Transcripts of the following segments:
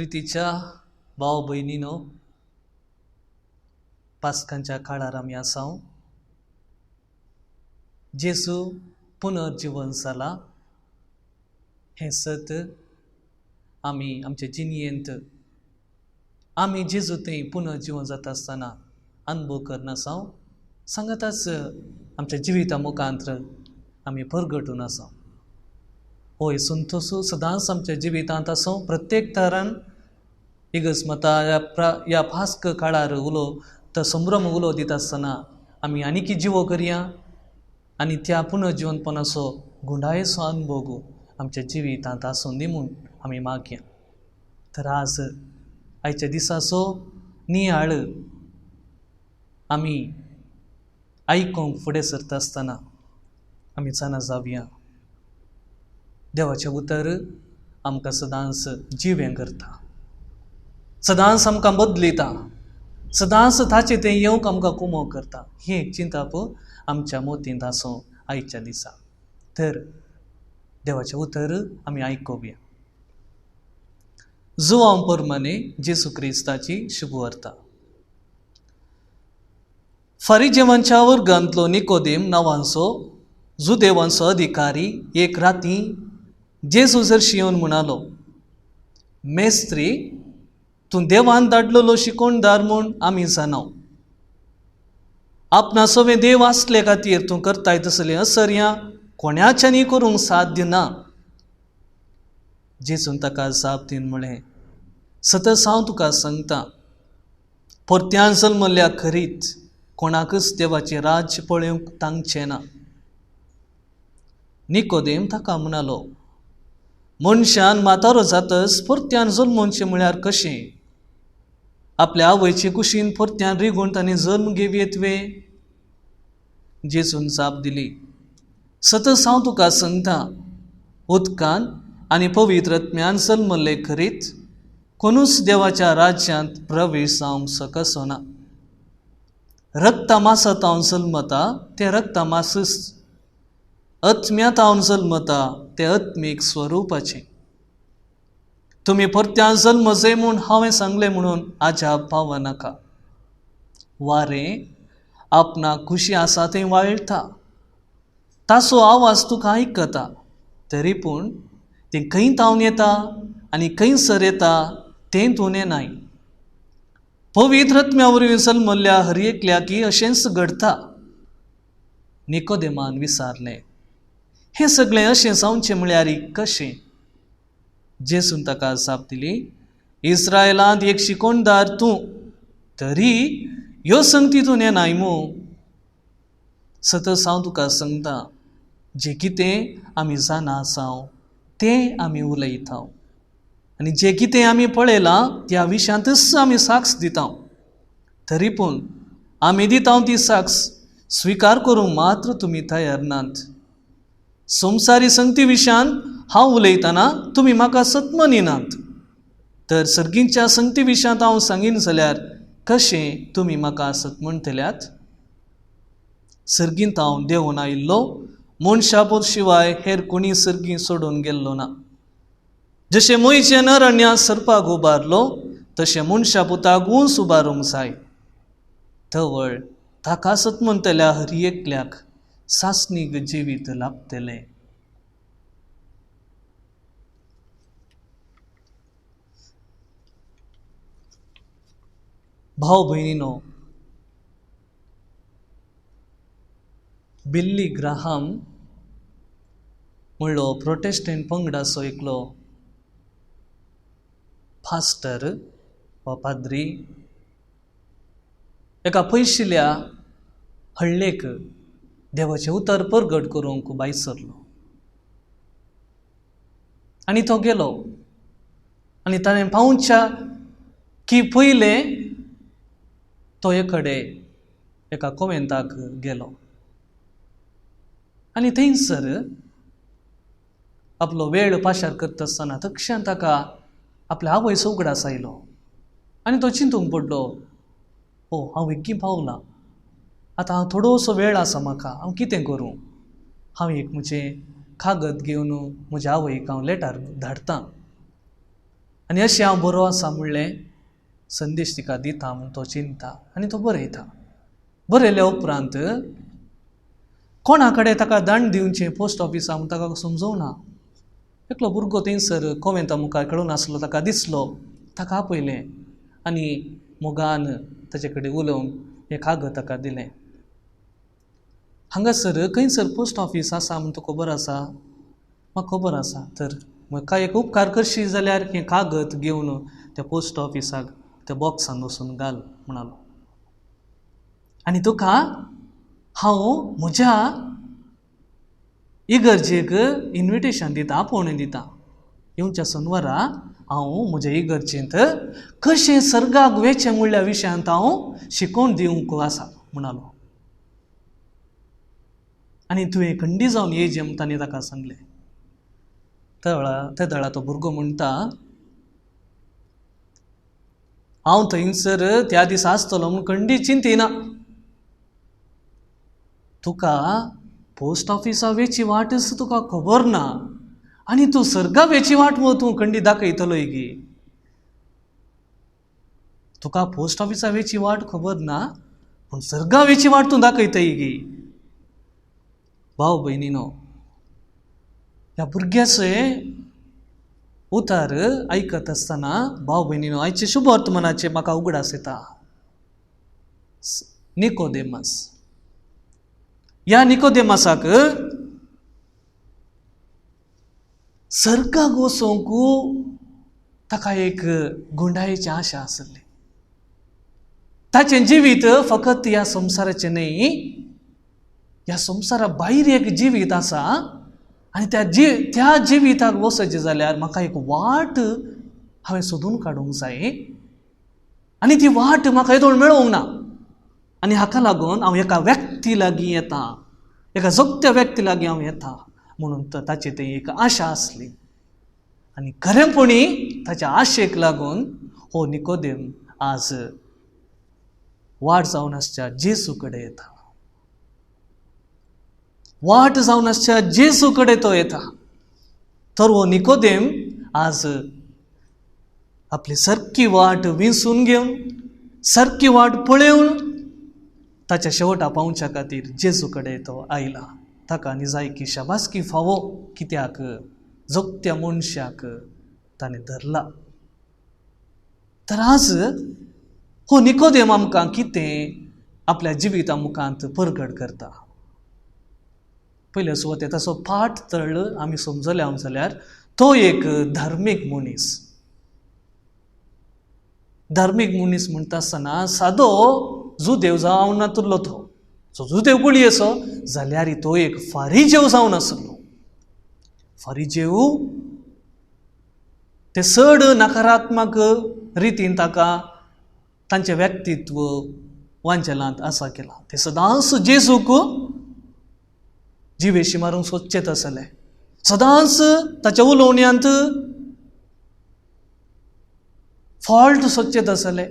प्रितीच्या भाव भयणीनो, पास्कांच्या काळार आमी आसाव. जेसू पुनर्जीवन जाला हें सत आमी आमच्या जिणयेंत आमी जेजू थंय पुनर्जीवन जाता आसतना अनुभव करना आसाव. सांगाताच आमच्या जिविता मुखांतर आमी परगटून आसाव. हो संतोषू सदांच आमच्या जिवितांत आसूं. प्रत्येक तरान इगस्मता ह्या पास्क काळार उलो तो संभ्रम उलो दिता आसतना आमी आनीक जिवो करया आनी त्या पुनर्जीवनपणाचो गुंडायेचो अनुभव आमच्या जिवितांत आसूं दी म्हूण आमी मागया. तर आज आयच्या दिसाचो नियाळ आमी आयकूंक फुडें सरता आसतना आमी जाणा जावया. देवाचें उतर आमकां सदांच जिवें करता, सदांच आमकां बदलिता, सदांच ताचें तें येवंक आमकां कुमो करता. ही एक चिंताप आमच्या मोतींत आसूं आयच्या दिसा. तर देवाचें उतर आमी आयकुया. जुवांव पोरमाने जेसू क्रिस्ताची शुभवार्ता. फरिजेवांच्या वर्गांतलो निकोदेम नांवाचो जुदेवांचो अधिकारी एक राती जेजू जरशी येवन म्हणालो, मेस्त्री, तूं देवान धाडलेलो शिकोणदार म्हूण आमी जाणाव. आपणा सवे देव आसले खातीर तूं करताय तसलें असर्या कोण्याच्यानी करूंक साध्य ना. जेजून ताका जाप दिवन म्हळें, सतत हांव तुका सांगता, परत्यान जल्मल्या खरीत कोणाकच देवाचें राज्य पळोवंक तांगचें ना. निकोदेम ताका म्हणालो, मनशान म्हातारो जातच परत्यान जल्मोवचें म्हळ्यार कशें? आपल्या आवयचे कुशीन परत्यान रिगून ताणें जल्म घेवयेतवे? जेजून जाप दिली, सतत हांव तुका सांगता, उदकान आनी पवित्र आत्म्यान जल्मले खरीत कोणूच देवाच्या राज्यांत प्रवेश जावंक शकचो ना. रक्ता मासात हांव जल्मता तें रक्ता मासच, आत्म्यांत हांव जल्मता तें आत्मीक स्वरुपाचें. तुमी परत्यान जल्म जाय म्हूण हांवें सांगलें म्हणून आजाप पावो नाका. वारें आपणाक खुशी आसा थंय वाळटा, ताचो आवाज तुका आयकता, तरी पूण तें खंय थावन येता आनी खंयसर येता तें तूं नेनाय. पवित्र आत्म्या वरवीं जल्मल्ल्या हर एकल्याकी अशेंच घडटा. निकोदेमान विचारलें, हें सगळें अशें जावचें म्हळ्यार कशें? जेजून ताका जाप दिली, इस्रायलांत एक शिकोणदार तूं, तरी ह्यो संगती तूं नेनाय मू. सतत हांव तुका सांगता, जें कितें आमी जाणा आसाव तें आमी उलयताव आनी जें कितें आमी पळयलां त्या विशयांतच आमी साक्ष दिताव. तरी पूण आमी दिताव ती साक्ष स्विकार करूंक मात्र तुमी तयार नात. संवसारी संगती विशयान हांव उलयतना तुमी म्हाका सतमनिनात, तर सर्गींच्या संगती विशयांत हांव सांगीन जाल्यार कशें तुमी म्हाका सतमणतल्यात? सर्गींत हांव देंवून आयिल्लो मनशापूत शिवाय हेर कोणी सर्गी सोडून गेल्लो ना. जशें मोयेचें अरण्यात सर्पाक उबारलो तशें मनशापुताक उंच उबारूंक जाय. थवळ ताका सतमणतल्या हर एकल्याक सासणीक जिवीत लाभतलें. भाव भयणीनो, बिल्ली ग्राहाम म्हणलो प्रोटेस्टंट पंगडाचो एकलो फास्टर वा पाद्री एका पयशिल्ल्या हळ्ळेक देवाचें उतर परगट करूंक भायर सरलो. आनी तो गेलो आनी ताणें पावच्या की पयलें तो एकडे एका कोमेंताक गेलो आनी थंयसर आपलो वेळ पाशार करता आसतना तक्षण ताका आपल्या आवयचो उगडास आयलो आनी तो चिंतूंक पडलो, हो हांव एग्गी पावलां, आतां हांव थोडोसो वेळ आसा म्हाका, हांव कितें करूं? हांव एक म्हजें कागद घेवन म्हज्या आवयक हांव लेटर धाडटां आनी अशें हांव बरो आसा म्हणलें संदेश तिका दिता म्हूण तो चिंता आनी तो बरयता. बरयल्या उपरांत कोणा कडेन ताका दंड दिवचें पोस्ट ऑफिसा म्हूण ताका समजूंक. एकलो भुरगो थंयसर कोमेंता मुखार खेळून आसलो, ताका दिसलो, ताका आपयलें आनी मोगान ताचे कडेन उलोवन हें कागद ताका दिलें. हांगासर खंयसर पोस्ट ऑफीस आसा म्हूण तुका खबर आसा? म्हाका खबर आसा. तर म्हाका एक उपकार करशी जाल्यार हें कागद घेवन त्या पोस्ट ऑफिसाक त्या बॉक्सान वचून घाल म्हणालो. आनी तुका हांव म्हज्या इगर्जेक इन्विटेशन दिता, आपोवणें दिता. येवच्या शनिवारा हांव म्हज्या इगर्जेंत कशें सर्गाक वेचें म्हणल्या विशयांत हांव शिकोवन दिवंक आसा म्हणालो. आनी तुवें खंडी जावन येयचें म्हूण ताणें ताका सांगलें. त्या वेळा तो भुरगो म्हणटा, हांव थंयसर त्या दिसा आसतलो म्हूण खंडी चिंतिना. तुका पोस्ट ऑफिसा वेची वाटच तुका खबर ना आनी तूं सर्गा वेची वाट मगो तूं खंडी दाखयतलो गी. तुका पोस्ट ऑफिसा वेची वाट खबर ना पूण सर्गा वेची वाट तूं दाखयतय गी. भाव भयणीनो, ह्या भुरग्याचे उतार आयकत आसतना भाव भयणीनो, आयचे शुभ वर्तमानाचे म्हाका उगडास येता. निकोदेमस, ह्या निकोदेमसाक सर्गाक वचोंक ताका एक गुंडायेची आशा आसली. ताचें जिवीत फकत ह्या संवसाराचें न्ही, ह्या संवसारा भायर एक जिवीत आसा आनी त्या जिविताक वचचें जाल्यार म्हाका एक वाट हांवें सोदून काडूंक जाय आनी ती वाट म्हाका येदोळ मेळोवंक ना. आनी हाका लागून हांव एका व्यक्ती लागीं येता, एका जगत्या व्यक्ती लागीं हांव येता म्हणून ताची थंय एक आशा आसली. आनी खरेंपणी ताच्या आशेक लागून हो निकोदेम आज वाट जावन आसच्या जेजू कडेन येता. वाट जावन आसच्या जेजू कडेन तो येता. तर हो निकोदेम आज आपली सारकी वाट विंसून घेवन, सारकी वाट पळयोवन ताच्या शेवटा पावच्या खातीर जेजू कडेन तो आयला. ताका आनी जाय की शाबासकी फावो, कित्याक जगत्या मनशाक ताणें धरला. तर आज हो निकोदेम आमकां कितें आपल्या जिविता मुखांत परगट करता. पयले सुवातेर ताचो पाठ तळ आमी समजले जाल्यार तो एक धार्मीक मनीस. धार्मीक मनीस म्हणटा आसतना सादो जुदेव जावन नातुरलो तो. सो जुदेव कोळी असो जाल्यार तो एक फारिजेव जावन आसलो. फारिजेव ते चड नकारात्मक रितीन ताका तांचें व्यक्तित्व वांचेलांत आसा केलां. ते सदांच जेजूक जिवेशी मारूंक सोदचेत आसले. सदांच ताच्या उलोवण्यांत फॉल्ट सोदचेत आसले.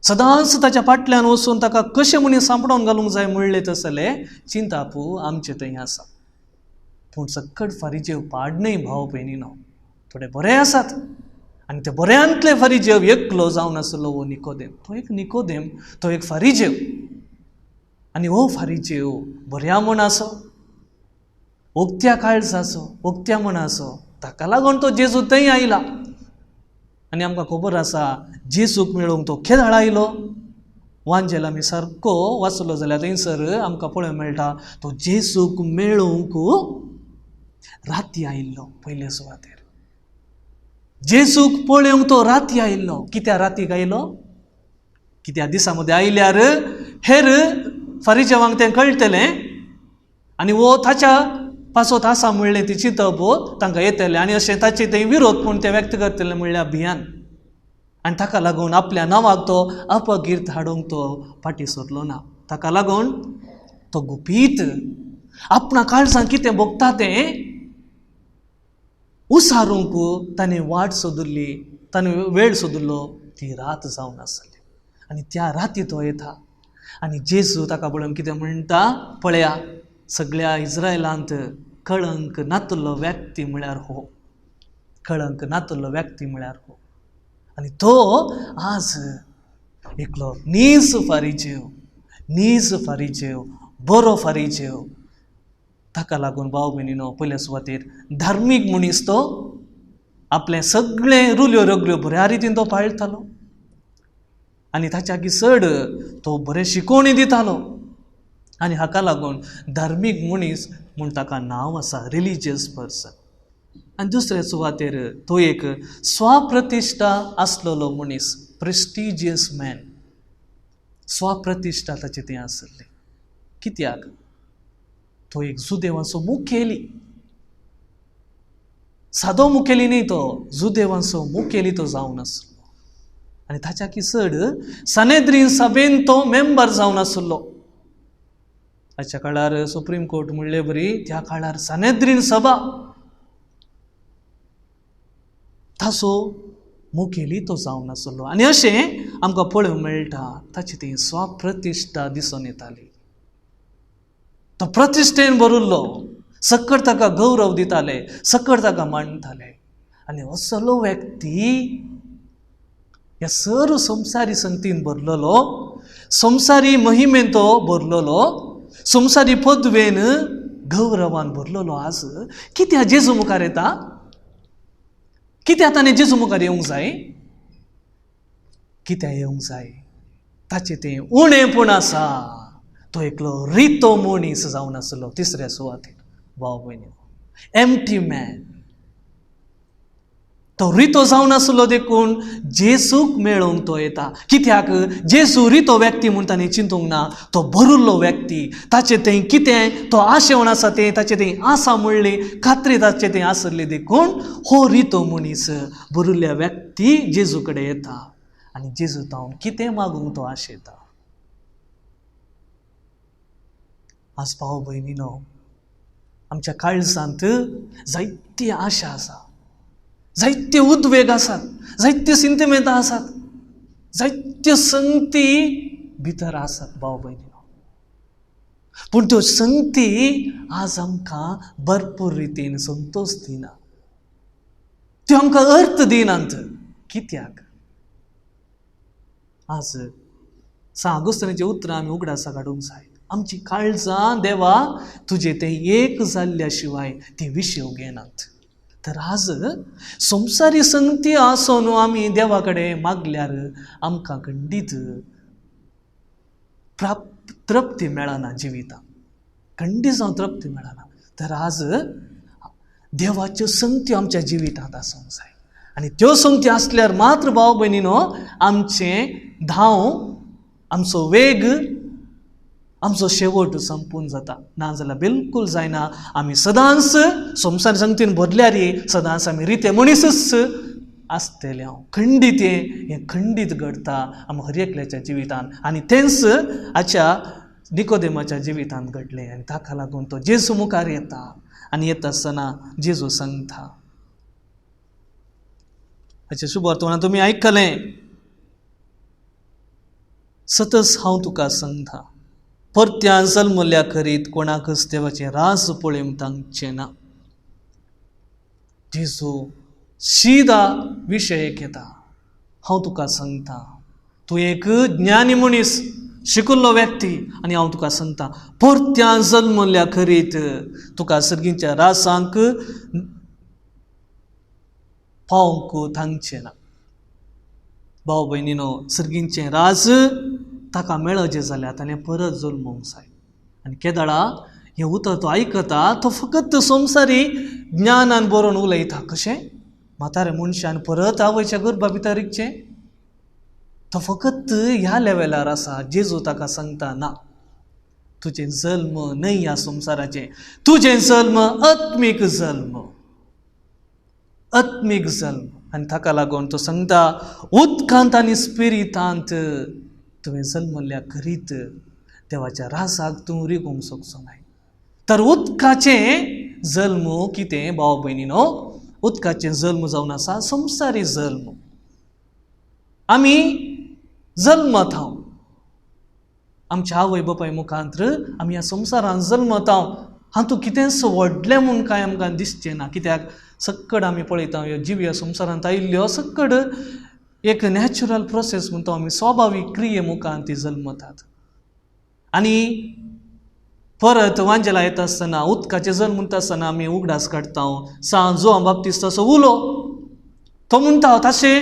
सदांच ताच्या फाटल्यान वचून ताका कशें म्हूण सांपडोवन घालूंक जाय म्हणलेत आसले. चिंतापू आमचे थंय आसा. पूण सक्कट फारिजेव पाड न्ही भाव भयणीनो, थोडे बरे आसात. आनी ते बऱ्यांतले फारिजेव एकलो जावन आसलो हो निकोदेम. तो एक निकोदेम, तो एक फारिजेव. आनी हो फारिजेव बऱ्या मनाचो, उक्त्या काळजाचो, उक्त्या मनाचो. ताका लागून तो जेजू थंय आयला. आनी आमकां खबर आसा जेजूक मेळोवंक तो केदाळ आयलो. वांजेल आमी सारको वाचलो जाल्यार थंयसर आमकां पळोवंक मेळटा तो जेजूक मेळोवंक राती आयिल्लो. पयले सुवातेर जेजूक पळोवंक तो राती आयिल्लो. कित्या रातीक आयलो? कित्या दिसा मदें आयल्यार हेर फारिजेवांक तें कळटलें आनी वो ताच्या पासत आसा म्हणलें ती चिंतप तांकां येतलें आनी अशें ताचे थंय विरोध पूण ते व्यक्त करतले म्हणलें अभियान. आनी ताका लागून आपल्या नांवाक तो अपकीर्त हाडूंक तो फाटीं सरलो ना. ताका लागून तो गुपीत आपणा काळजांत कितें भोगता तें उसारूंक ताणें वाट सोदुल्ली, ताणें वेळ सोदुल्लो ती रात जावन आसली. आनी त्या राती तो येता आनी जेजू ताका पळोवन कितें म्हणटा, पळया सगळ्या इस्रायलांत कळंक नातुल्लो व्यक्ती म्हळ्यार हो. कळंक नातलो व्यक्ती म्हळ्यार हो. आनी तो आज एकलो नीज फारीजेव बरो फारीजेव. ताका लागून भाव भयणीनो, पयल्या सुवातेर धार्मीक मनीस तो आपले सगळे रुल्यो रगल्यो बऱ्या रितीन तो पाळटालो आनी ताच्या चड तो बरे शिकोवणी दितालो. आनी हाका लागून धार्मीक मनीस म्हूण ताका नांव आसा, रिलिजियस पर्सन. आनी दुसऱ्या सुवातेर तो एक स्वप्रतिश्ठा आसलेलो मनीस, प्रेस्टिजियस मॅन. स्वप्रतिश्ठा ताचे तें आसली. कित्याक? तो एक जुदेवांचो मुखेली. सादो मुखेली न्ही, तो जुदेवांचो मुखेली तो जावन आसलो. आनी ताच्या चड सनेद्रीन सभेन तो मेंबर जावन आसलो. आजच्या काळार सुप्रीम कोर्ट म्हणले बरी, त्या काळार सनेद्रीन सभा ताचो मुखेली तो जावन आसलो. आनी अशें आमकां पळोवंक मेळटा ताची ती स्वप्रतिश्ठा दिसून येताली. तो प्रतिश्ठेन भरिल्लो, सकट ताका गौरव दिताले, सकट ताका मानताले. आनी असलो व्यक्ती ह्या सर्व संवसारी संगतीन भरलेलो, संवसारी महिमेन तो भरलेलो, संवसारी पदवेन गौरवान भरलेलो आज कित्याक जेजू मुखार येता? कित्याक ताणें जेजू मुखार येवंक जाय? कित्याक येवंक जाय? ताचें तें उणेंपण आसा. तो एकलो रितो मनीस जावन आसलो. तिसऱ्या सुवातेर भाव भयणी, एम्प्टी मॅन. तो रितो जावन आसलो देखून जेजूक मेळोवंक तो येता. कित्याक? जेजू रितो व्यक्ती म्हूण ताणें चिंतूंक ना. तो भरिल्लो व्यक्ती. ताचें तें कितें तो आशेवण आसा तें ताचें तें आसा म्हणली खात्री ताचें तें आसली देखून हो रितो मनीस भरिल्ल्या व्यक्ती जेजू कडेन येता आनी जेजू तावन कितें मागूंक तो आशेता. आज भाव भयणीनो, आमच्या काळजांत जायती आशा आसा, जायत्यो उद्वेग आसात, जायत्यो सिंतिमेंतां आसात, जायत्यो संगती भितर आसात भाव भयणीनो. पूण त्यो संगती आज आमकां भरपूर रितीन संतोश दिना. त्यो आमकां अर्थ दिनात. कित्याक? आज सांगुस्तानाचें उतरां आमी उगडासा काडूंक जाय. आमची काळजां देवा तुजे तें एक जाल्ल्या शिवाय ती विशेव घेनात. तर आज संवसारी संगती आसोन आमी देवा कडेन मागल्यार आमकां खंडीत तृप्ती मेळना जिवितांत. खंडीत जावन तृप्ती मेळना. तर आज देवाच्यो संगती आमच्या जिवितांत आसूंक जाय. आनी त्यो संगती आसल्यार मात्र भाव भयणीनो आमचें धांव, आमचो वेग, आमचो शेवट संपून जाता. नाजाल्यार बिलकूल जायना. आमी सदांच संवसारी संगतीन भरल्यार सदांच आमी रिते मनीसच आसतले. खंडीत हें खंडीत घडटा आमी हर एकल्याच्या जिवितांत. आनी तेंच हाच्या निकोदेमाच्या जिवितांत घडलें. आनी ताका लागून तो जेजू मुखार येता आनी येता आसतना जेजू सांगता. हाचें शुभ वर्तमानांत तुमी आयकलें, सतत हांव तुका सांगता, परत्या जल्मल्या करीत कोणाकच देवाचें राज पळोवंक तांचें ना. जेजू सीदा विशय घेता. हांव तुका सांगता, तूं एक ज्ञानी मनीस, शिकिल्लो व्यक्ती, आनी हांव तुका सांगता, परत्या जल्मल्या करीत तुका सर्गीच्या रासांक पावंक थांगचें ना. भाव भयणीनो, सर्गीचें राज ताका मेळचें जाल्यार ताणें परत जल्मूंक जाय. आनी केदाळा हें उतर तो आयकता, तो फकत संवसारी ज्ञानान बरोवन उलयता. कशें? म्हाताऱ्या मनशान परत आवयच्या गर्भा भितर इकचें? तो फकत ह्या लेवलार आसा. जेजू ताका सांगता, ना, तुजें जल्म न्हय ह्या संवसाराचें, तुजें जल्म आत्मीक जल्म, आत्मीक जल्म. आनी ताका लागून तो सांगता, उदकांत आनी स्पिरितांत तुवें जल्मल्या करीत देवाच्या रासाक तूं रिगूंक शकचो नाय. तर उदकाचें जल्म कितें भाव भयणीनो? उदकाचें जल्म जावन आसा संवसारी जल्म. आमी जल्मत आमच्या आवय बापाय मुखांतर आमी ह्या संवसारांत जल्मत हातूंत कितेंच व्हडलें म्हूण कांय आमकां दिसचें ना. कित्याक सक्कड आमी पळयता ह्यो जीव ह्या संवसारांत आयिल्ल्यो सक्कड एक नॅचरल प्रोसेस म्हणटा आमी स्वाभावीक क्रिये मुखार ती जल्मतात. आनी परत वांजेला येता आसतना उदकाचे जल्म म्हणटा आसतना आमी उगडास काडटा. जोआन बाप्तिस्त असो उलो तो म्हणटा तशें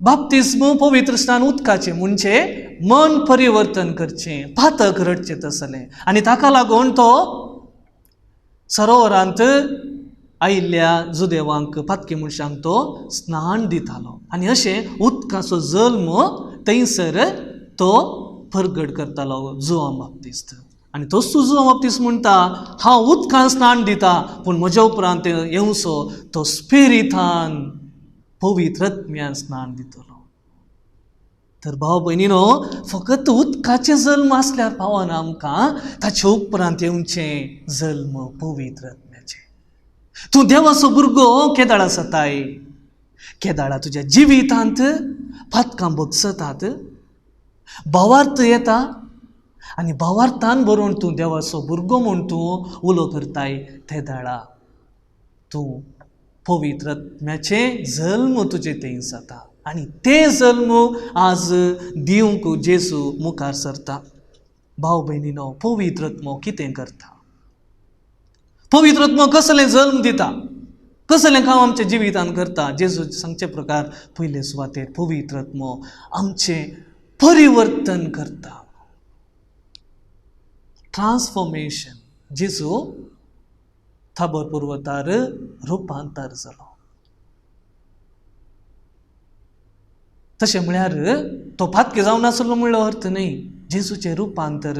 बाप्तिस्म पवित्र स्नान उदकाचें म्हणजे मन परिवर्तन करचें, पातक रडचें तसलें. आनी ताका लागून तो सरोवरांत आयिल्ल्या जुदेवांक पातकी मनशांक तो स्नान दितालो. आनी अशें उदकाचो जल्म थंयसर तो परगट करतालो जोआन बाप्तिस्त. आनी तोच जोआन बाप्तिस्त म्हणटा हांव उदकान स्नान दिता पूण म्हज्या उपरांत येवचो तो स्पिरितान पवित्र आत्म्यान स्नान दितलो. तर भाव भयणीनो, फकत उदकाचे जल्म आसल्यार पावना आमकां, ताचे उपरांत येवचें जल्म पवित्र आत्म्याचे. तूं देवाचो भुरगो केदाळा जाताय, केदाळा तुज्या जिवितांत पातकां भोगसतात, भावार्थ येता आनी भावार्थान भरून तूं देवाचो भुरगो म्हूण तूं उलो करताय. केदाळा तूं पवित्र आत्म्याचे जल्म तुजे थंय जाता आनी ते जल्म आज दिवंक जेजू मुखार सरता. भाव भयणीनो, पवित्र आत्मो कितें करता? पवित्र आत्मो कसलें जल्म दिता, कसलें काम आमच्या जिवितान करता? जेजू सांगचे प्रकार पयले सुवातेर पवित्र आत्मो आमचें परिवर्तन करता. ट्रान्सफॉर्मेशन. जेजू थाबर पर्वतार रुपांतर जालो. तशें म्हळ्यार तो फातके जावन नासलो म्हणलो अर्थ न्ही. जेजूचें रुपांतर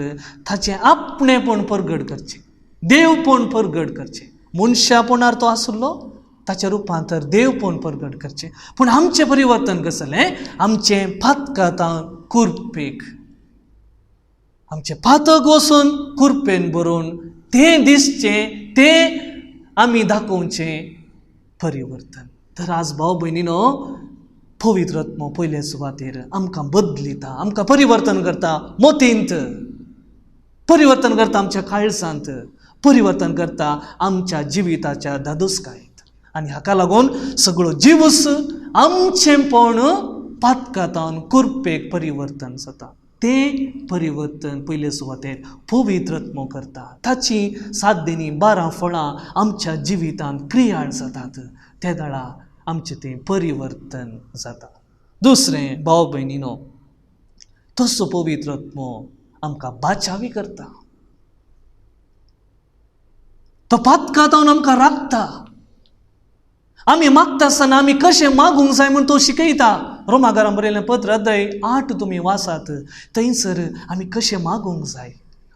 ताचें आपणेपण परगट करचें, देवपण परगट करचें. मनशापणार तो आसलो, ताचें रुपांतर देवपण परगट करचें. पूण आमचें परिवर्तन कसलें? आमचें फातकां कुरपेक, आमचें फातक वचून कुरपेन भरून तें दिसचें, तें आमी दाखोवचें परिवर्तन. तर आज भाव भयणीनो, पवित्र आत्मो पयले सुवातेर आमकां बदलिता, आमकां परिवर्तन करता. मोतींत परिवर्तन करता, आमच्या काळजांत परिवर्तन करता, आमच्या जिविताच्या धादोसकायेंत. आनी हाका लागून सगळो जिवस आमचेंपण पातकातान कुरपेक परिवर्तन जाता. तें परिवर्तन पयले सुवातेर पवित्र आत्मो करता. ताची 7 दिनी 12 फळां आमच्या जिवितांत क्रियाळ जातात. त्या वेळा आमचें तें परिवर्तन जाता. दुसरें, भाव भयणीनो, तसो पवित्र आत्मो आमकां बाचावी करता. तो पातकातावन आमकां राखता. आमी मागता आसतना आमी कशें मागूंक जाय म्हूण तो शिकयता. रोमाकारांक बरयलें पत्र अध्याय 8 तुमी वाचात, थंयसर आमी कशें मागूंक जाय.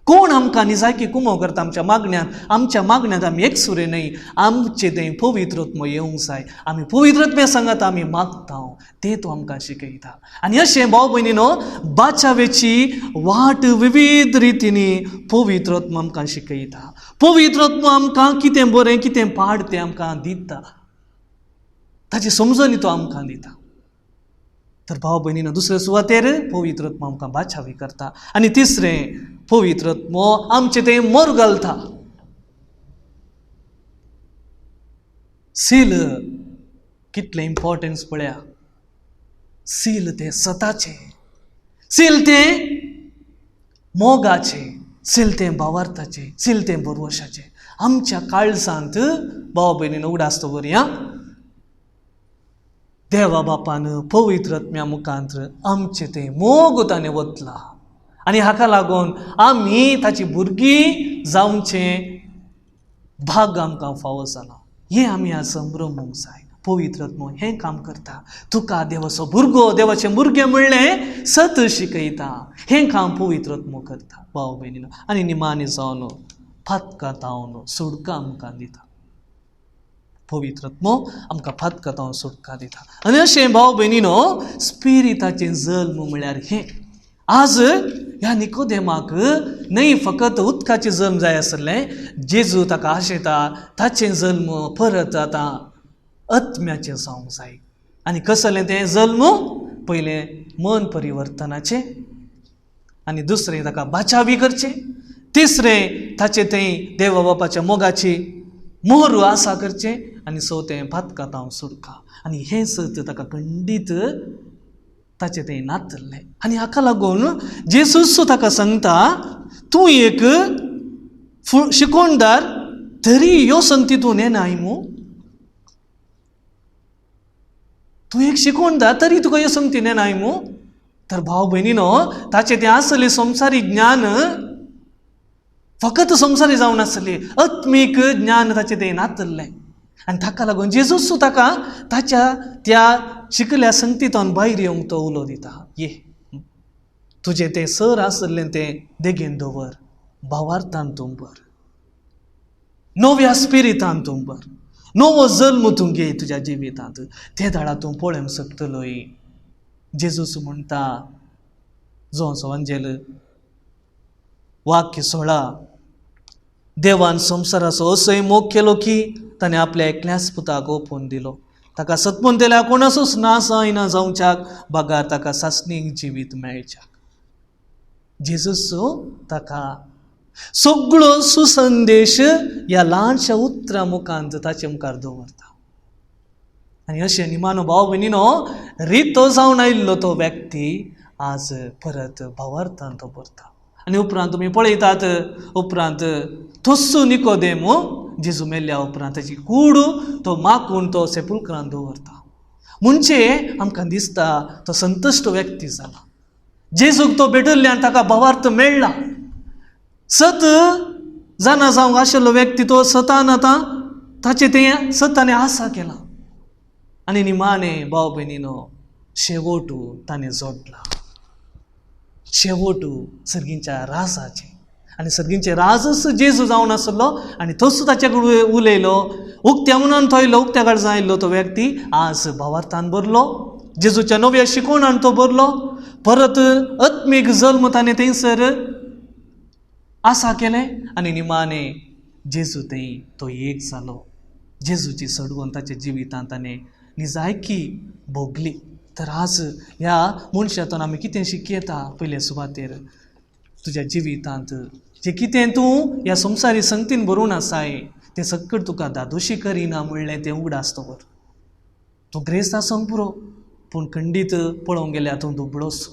कोण आमकां निजायकी कुमो करता आमच्या मागण्यांत आमी एकसुरे न्हय. आमचें तें पवित्र आत्मो येवंक जाय. आमी पवित्र आत्म्या सांगात आमी मागता, तें तो आमकां शिकयता. आनी अशें भाव भयणीनो, बाचावेची वाट विविध रितींनी पवित्र आत्मो आमकां शिकयता. पवित्र आत्मो आमकां कितें बरें कितें पाड तें आमकां दिता, ताची समजणी तो आमकां दिता. तर भाव भयणीनो, दुसरे सुवातेर पवित्र आत्मो आमकां बाचावी करता. आनी तिसरें, पवित्र आत्मो आमचें तें मोर घालता. सील कितलें इम्पॉर्टन्स पळया. सील तें सताचें, सील तें मोगाचें, सील तें भावार्थाचें, सील तें बरवशाचें. आमच्या काळजांत भाव भयणीनो उगडास दवरया. देवा बापान पवित्र आत्म्या मुखांत्र आमचें तें मोग ताणें वतलां आनी हाका लागून आमी ताची भुरगीं जावचें भाग आमकां फावो जाला. हें आमी आज संभ्रमूंक जाय. पवित्र आत्मो हें काम करता. तुका देवाचो भुरगो, देवाचें भुरगें म्हणलें सत शिकयता. हें काम पवित्र आत्मो करता. भाव भयणीनो, आनी निमाणे जावन फातकातावन सुडका आमकां दिता. पवित्र आत्मो आमकां फातकातावन सुटका दिता. आनी अशें भाव भयणीनो, स्पिरिताचें जल्म म्हळ्यार हें. आज ह्या निकोदेमाक न्हय फकत उदकाचें जल्म जाय आसलें, जेजू ताका आशेता ताचें जल्म परत आतां आत्म्याचें जावंक जाय. आनी कसलें तें जल्म? पयलें मन परिवर्तनाचें, आनी दुसरें ताका बाचावी करचें, तिसरें ताचे तें देवा बापाच्या मोगाची मोहरू आसा करचे आनी चवथें भातकां तांव सुडका. आनी हें सत ताका खंडीत ताचें तें नातल्लें. आनी हाका लागून जेसूस ताका सांगता, तूं एक शिकोणदार तरी ह्यो संगती तूं नेनाय मू. तूं एक शिकोणदार तरी तुका ह्यो संगती नेनाय मू. तर भाव भयणीनो, ताचें तें आसलें संवसारीक ज्ञान फकत संवसारी जावन आसलें, आत्मीक ज्ञान ताचें तें नातल्लें. आनी ताका लागून जेजूस ताका ताच्या त्या शिकल्या संगतींतून भायर येवंक तो उलो दिता. ये, तुजें तें सर आसलें तें देगेन दवर, भावार्थान तूं भर, नव्या स्पिरितान तूं भर, नवो जल्म तूं घे तुज्या जिवितांत. ते दाडा तूं पळोवंक शकतलोय. जेजूस म्हणटा, जो अंजेल वाक्य 16, देवान संवसाराचो असोय मोग केलो की ताणें आपल्या एकल्याच पुताक ओपून दिलो. ताका सतपून दिल्या कोणाचोच नाश जायना जावच्याक, बागार ताका सासणीक जिवीत मेळच्याक. जेजूस ताका सगळो सुसंदेश ह्या ल्हानशा उतरा मुखांत ताचे मुखार दवरता. आनी अशें निमानो भाव भयणीनो, रितो जावन आयिल्लो तो व्यक्ती आज परत भावार्थान तो भरता. आनी उपरांत तुमी पळयतात, उपरांत तोस्सू निकोदेमो जेजू मेल्ल्या उपरांत ताची कूड तो माकून तो सेपुल्क्रांत दवरता. म्हणजे आमकां दिसता तो संतुश्ट व्यक्ती जाला. जेजूक तो भेटल्ल्यान ताका भावार्थ मेळ्ळा. सत जाणा जावंक आशिल्लो व्यक्ती तो सतान आतां ताचें तें सताने आसा केला. आनी निमाणें भाव भयणीनो, शेवटू ताणें जोडला. शेवटू सर्गींच्या राजाचें. आनी सर्गींचे राजच जेजू जावन आसलो. आनी तोच ताचे कडेन उलयलो, उक्त्या मनान थोयलो, उक्त्या काळजान आयिल्लो तो व्यक्ती आज भावार्थान भरलो. जेजूच्या नव्या शिकोवणान तो भरलो. परत आत्मीक जल्म ताणें थंयसर आसा केलें. आनी निमाणें जेजू थंय तो एक जालो. जेजूची सडवण ताच्या जिवितांत ताणें निजायकी भोगली. तर आज ह्या मनशांतून आमी कितें शिकी येता? पयले सुवातेर तुज्या जिवितांत जें कितें तूं ह्या संवसारी संगतीन भरून आसाय, तें सगळें तुका दादोशी करिना म्हणलें तें उगडास दवर. तूं ग्रेस्त आसूंक पुरो, पूण खंडीत पळोवंक गेल्यार तूं दुबळोस.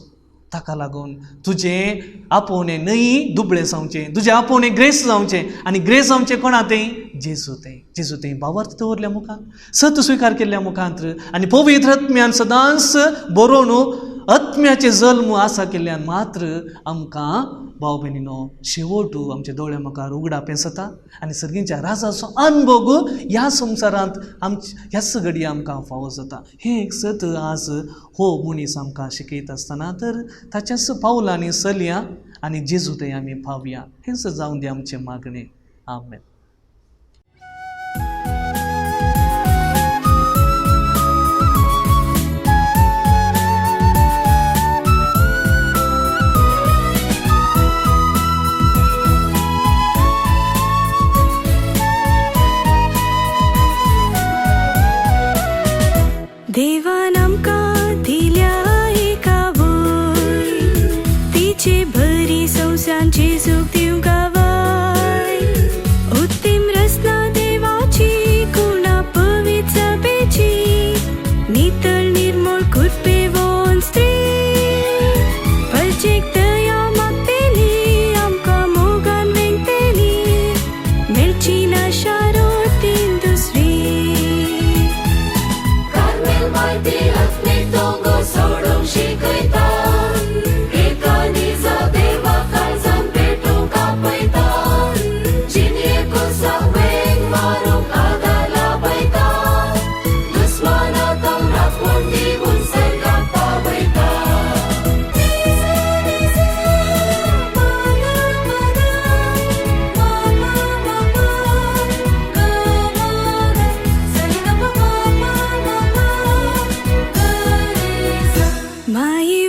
ताका लागून तुजें आपोवणें नई दुबळें जावचें, तुजें आपोवणें ग्रेस्त जावचें. आनी ग्रेस्त जावचें कोणा तें? जेजू तें. जेजू तें भावार्थ दवरल्या मुखांत, सत स्विकार केल्ल्या मुखांत आनी पवित्र आत्म्यान सदांच बरोवन आत्म्याचे जल्म आसा केल्ल्यान मात्र आमकां भाव भयणीनो शेवटू आमचे दोळे मुखार उगडापें जाता. आनी सर्गींच्या राजाचो अनुभव ह्या संवसारांत ह्याच घडये आमकां फावो जाता. हें एक सत आज हो मनीस आमकां शिकयत आसतना तर ताच्याच पावलांनी चलया आनी जेजू थंय आमी पावया. हेंच जावन दी आमचें मागणें. आमेन. देवान आमकां दिल्या एका वय, तिचे बरी संवसान जेजूक दिवंक गावाय. उत्तीम रचना देवाची कुणा पवित्र जापेची, नितळ निर्मळ कुरपेवोन स्त्री. परजेक दया मागतेली, आमकां मोगान वेंगतेली, मेळची ना शारोतीन दुसरी. माये